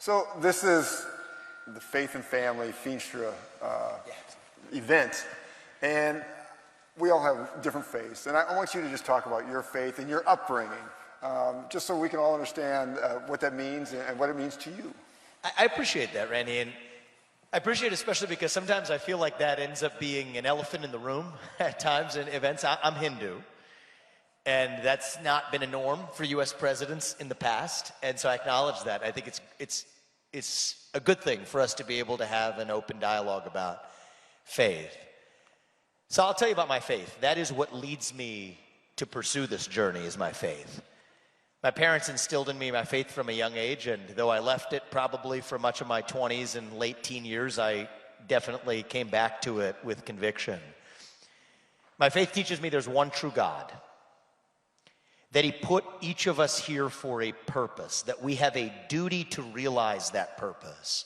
So this is the Faith and Family Feenstra event, and we all have different faiths. And I want you to just talk about your faith and your upbringing, just so we can all understand what that means and what it means to you. I appreciate that, Randy, and I appreciate it especially because sometimes I feel like that ends up being an elephant in the room at times in events. I'm Hindu, and that's not been a norm for U.S. presidents in the past, and so I acknowledge that. I think it's a good thing for us to be able to have an open dialogue about faith. So I'll tell you about my faith. That is what leads me to pursue this journey, is my faith. My parents instilled in me my faith from a young age, and though I left it probably for much of my 20s and late teen years, I definitely came back to it with conviction. My faith teaches me there's one true God, that He put each of us here for a purpose, that we have a duty to realize that purpose,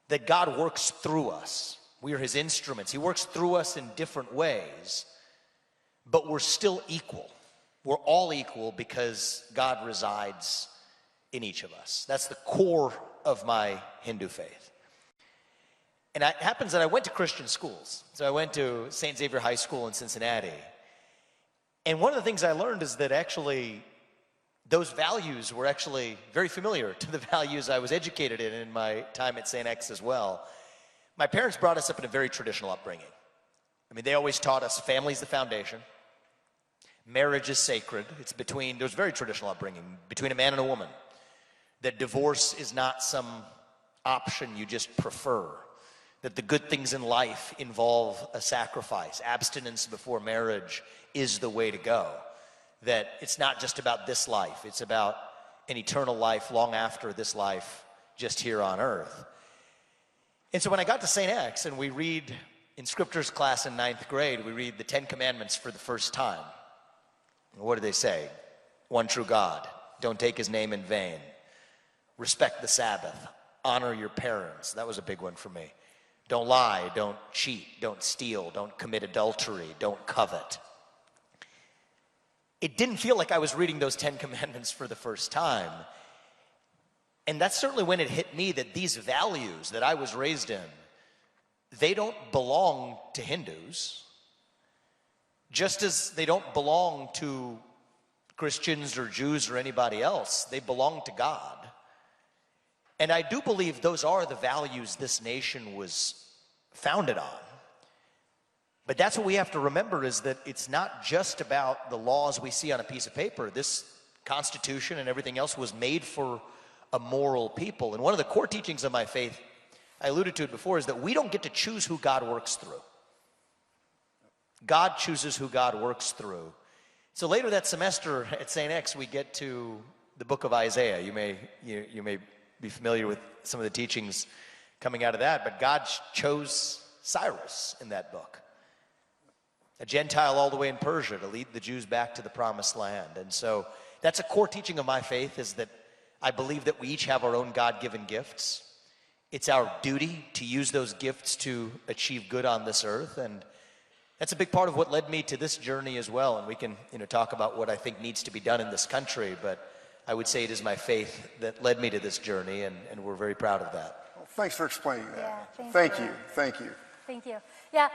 that God works through us. We are His instruments. He works through us in different ways, but we're still equal. We're all equal because God resides in each of us. That's the core of my Hindu faith. And it happens that I went to Christian schools. So I went to St. Xavier High School in Cincinnati. And one of the things I learned is that actually those values were actually very familiar to the values I was educated in my time at St. X as well. My parents brought us up in a very traditional upbringing. I mean, they always taught us family's the foundation. Marriage is sacred. There's very traditional upbringing, between a man and a woman. That divorce is not some option you just prefer. That the good things in life involve a sacrifice. Abstinence before marriage is the way to go. That it's not just about this life. It's about an eternal life long after this life, just here on earth. And so when I got to St. X and we read in scriptures class in 9th grade, we read the 10 Commandments for the first time. What do they say? One true God. Don't take His name in vain. Respect the Sabbath. Honor your parents. That was a big one for me. Don't lie. Don't cheat. Don't steal. Don't commit adultery. Don't covet. It didn't feel like I was reading those 10 Commandments for the first time. And that's certainly when it hit me that these values that I was raised in, they don't belong to Hindus. Just as they don't belong to Christians or Jews or anybody else, they belong to God. And I do believe those are the values this nation was founded on. But that's what we have to remember, is that it's not just about the laws we see on a piece of paper. This Constitution and everything else was made for a moral people. And one of the core teachings of my faith, I alluded to it before, is that we don't get to choose who God works through. God chooses who God works through. So later that semester at St. X, we get to the book of Isaiah. You may be familiar with some of the teachings coming out of that, but God chose Cyrus in that book, a Gentile all the way in Persia, to lead the Jews back to the promised land. And so that's a core teaching of my faith, is that I believe that we each have our own God-given gifts. It's our duty to use those gifts to achieve good on this earth, and that's a big part of what led me to this journey as well. And we can, talk about what I think needs to be done in this country, but I would say it is my faith that led me to this journey, and we're very proud of that. Well, thanks for explaining that. Yeah, Thank you. Thank you. Thank you. Yeah.